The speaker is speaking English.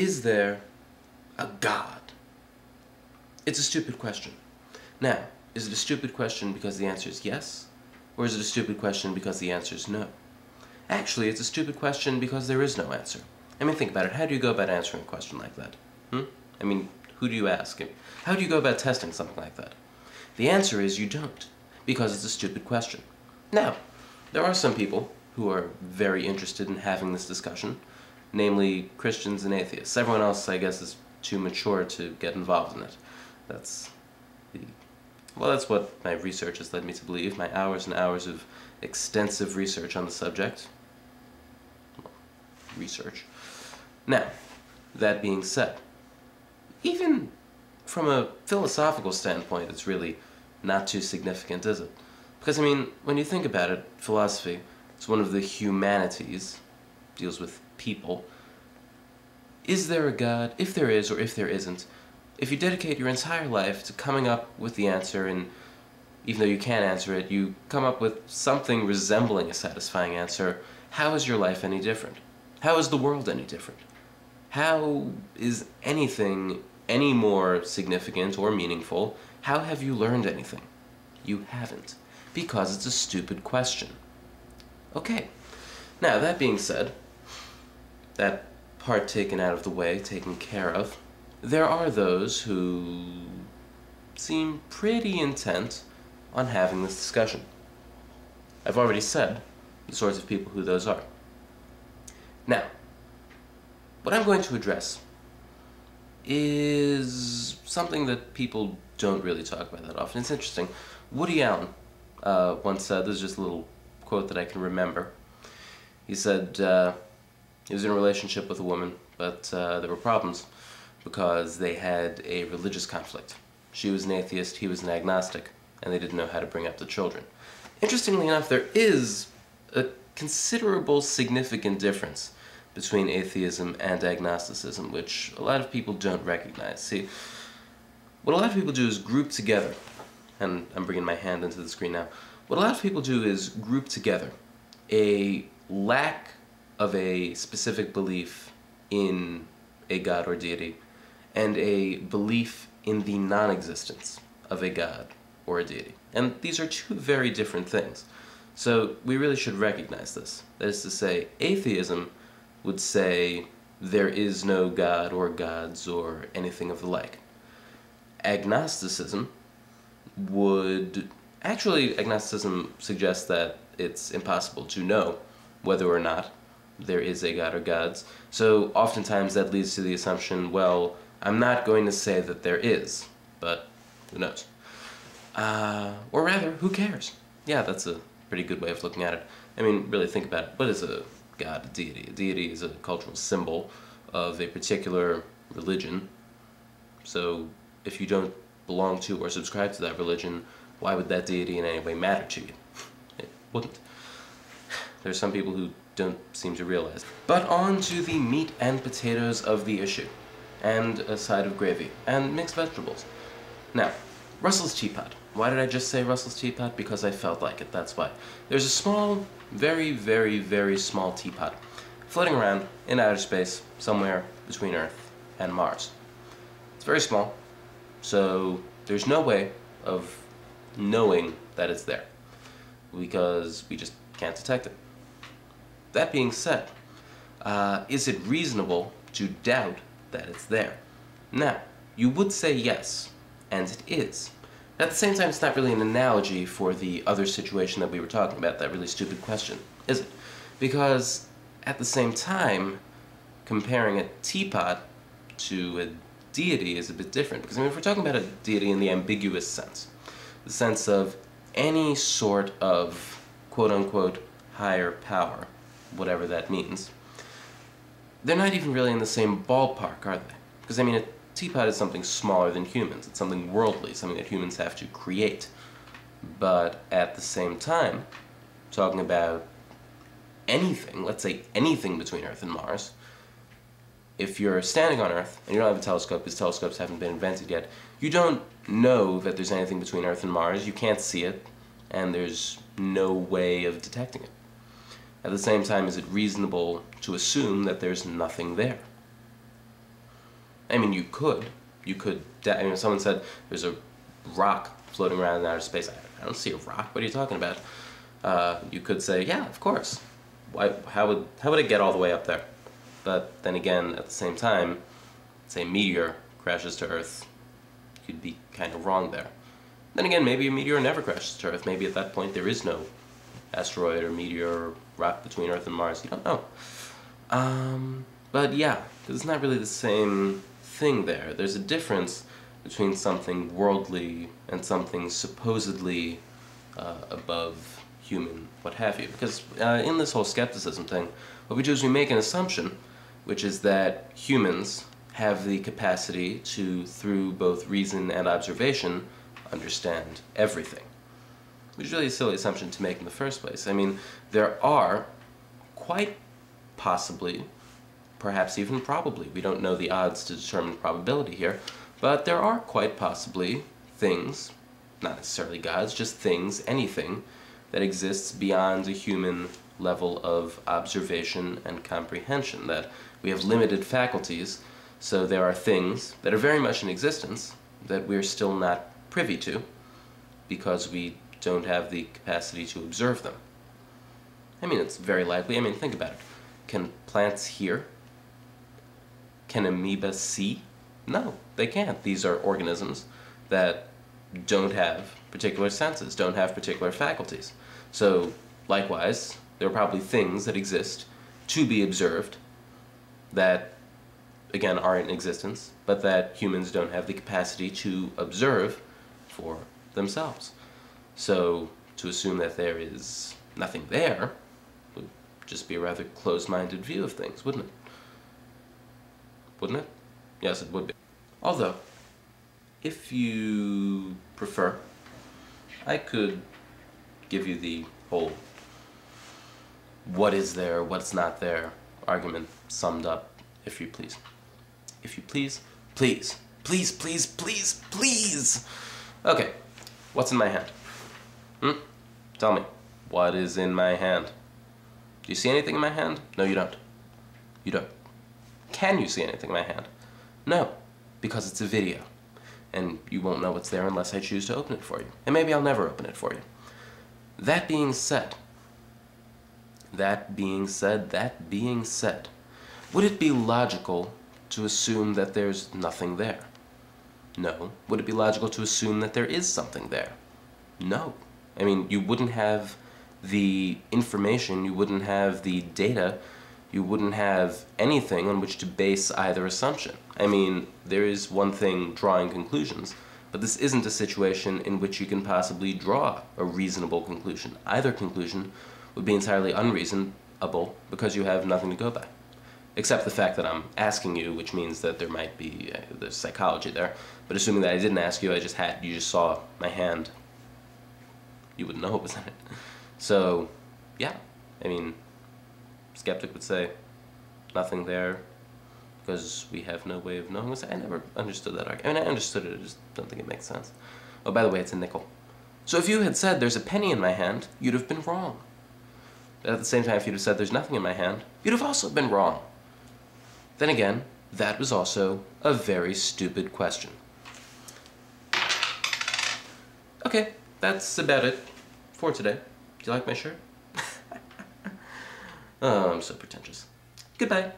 Is there a God? It's a stupid question. Now, is it a stupid question because the answer is yes? Or is it a stupid question because the answer is no? Actually, it's a stupid question because there is no answer. I mean, think about it. How do you go about answering a question like that? I mean, who do you ask? How do you go about testing something like that? The answer is you don't, because it's a stupid question. Now, there are some people who are very interested in having this discussion, namely Christians and atheists. Everyone else, I guess, is too mature to get involved in it. That's what my research has led me to believe, my hours and hours of extensive research on the subject. Research. Now, that being said, even from a philosophical standpoint, it's really not too significant, is it? Because, I mean, when you think about it, philosophy, it's one of the humanities, deals with people. Is there a God? If there is, or if there isn't, if you dedicate your entire life to coming up with the answer, and even though you can't answer it, you come up with something resembling a satisfying answer, how is your life any different? How is the world any different? How is anything any more significant or meaningful? How have you learned anything? You haven't, because it's a stupid question. Okay, now that being said, that part taken out of the way, taken care of, there are those who seem pretty intent on having this discussion. I've already said the sorts of people who those are. Now, what I'm going to address is something that people don't really talk about that often. It's interesting. Woody Allen once said, this is just a little quote that I can remember. He said he was in a relationship with a woman, but there were problems because they had a religious conflict. She was an atheist, he was an agnostic, and they didn't know how to bring up the children. Interestingly enough, there is a considerable significant difference between atheism and agnosticism, which a lot of people don't recognize. See, what a lot of people do is group together, and I'm bringing my hand into the screen now. What a lot of people do is group together a lack of a specific belief in a God or deity, and a belief in the non-existence of a God or a deity. And these are two very different things. So we really should recognize this. That is to say, atheism would say there is no God or gods or anything of the like. Agnosticism suggests that it's impossible to know whether or not there is a God or gods. So oftentimes that leads to the assumption, well, I'm not going to say that there is, but who knows? Or rather, who cares? Yeah, that's a pretty good way of looking at it. I mean, really think about it. What is a God, a deity? A deity is a cultural symbol of a particular religion. So if you don't belong to or subscribe to that religion, why would that deity in any way matter to you? It wouldn't. There's some people who don't seem to realize. But on to the meat and potatoes of the issue, and a side of gravy, and mixed vegetables. Now, Russell's Teapot. Why did I just say Russell's Teapot? Because I felt like it, that's why. There's a small, very, very, very small teapot floating around in outer space, somewhere between Earth and Mars. It's very small, so there's no way of knowing that it's there, because we just can't detect it. That being said, is it reasonable to doubt that it's there? Now, you would say yes, and it is. At the same time, it's not really an analogy for the other situation that we were talking about, that really stupid question, is it? Because at the same time, comparing a teapot to a deity is a bit different. Because I mean, if we're talking about a deity in the ambiguous sense, the sense of any sort of quote-unquote higher power, whatever that means, they're not even really in the same ballpark, are they? Because I mean, a teapot is something smaller than humans. It's something worldly, something that humans have to create. But at the same time, talking about anything, let's say anything between Earth and Mars, if you're standing on Earth and you don't have a telescope, because telescopes haven't been invented yet, you don't know that there's anything between Earth and Mars, you can't see it, and there's no way of detecting it. At the same time, is it reasonable to assume that there's nothing there? I mean, you could. I mean, if someone said there's a rock floating around in outer space, I don't see a rock. What are you talking about? You could say, yeah, of course. How would it get all the way up there? But then again, at the same time, say a meteor crashes to Earth, you'd be kind of wrong there. Then again, maybe a meteor never crashes to Earth. Maybe at that point there is no asteroid or meteor or rock between Earth and Mars. You don't know. But yeah, because it's not really the same thing there. There's a difference between something worldly and something supposedly above human, what have you. Because in this whole skepticism thing, what we do is we make an assumption, which is that humans have the capacity to, through both reason and observation, understand everything. Which is really a silly assumption to make in the first place. I mean, there are quite possibly, perhaps even probably, we don't know the odds to determine probability here, but there are quite possibly things, not necessarily gods, just things, anything, that exists beyond a human level of observation and comprehension, that we have limited faculties, so there are things that are very much in existence that we're still not privy to because we don't have the capacity to observe them. I mean, it's very likely. I mean, think about it. Can plants hear? Can amoeba see? No, they can't. These are organisms that don't have particular senses, don't have particular faculties. So, likewise, there are probably things that exist to be observed that, again, are in existence, but that humans don't have the capacity to observe for themselves. So, to assume that there is nothing there would just be a rather closed-minded view of things, wouldn't it? Wouldn't it? Yes, it would be. Although, if you prefer, I could give you the whole what is there, what's not there argument summed up, if you please. If you please, please, please, please, please, please. Okay, what's in my hand? Tell me, what is in my hand? Do you see anything in my hand? No, you don't. You don't. Can you see anything in my hand? No, because it's a video. And you won't know what's there unless I choose to open it for you. And maybe I'll never open it for you. That being said, would it be logical to assume that there's nothing there? No. Would it be logical to assume that there is something there? No. I mean, you wouldn't have the information, you wouldn't have the data, you wouldn't have anything on which to base either assumption. I mean, there is one thing drawing conclusions, but this isn't a situation in which you can possibly draw a reasonable conclusion. Either conclusion would be entirely unreasonable because you have nothing to go by. Except the fact that I'm asking you, which means that there might be there's psychology there. But assuming that I didn't ask you, you just saw my hand, you wouldn't know what was in it. So, yeah, I mean, skeptic would say nothing there because we have no way of knowing. I never understood that argument. I mean, I understood it, I just don't think it makes sense. Oh, by the way, it's a nickel. So if you had said there's a penny in my hand, you'd have been wrong. At the same time, if you'd have said there's nothing in my hand, you'd have also been wrong. Then again, that was also a very stupid question. Okay, that's about it for today. Do you like my shirt? Oh, I'm so pretentious. Goodbye.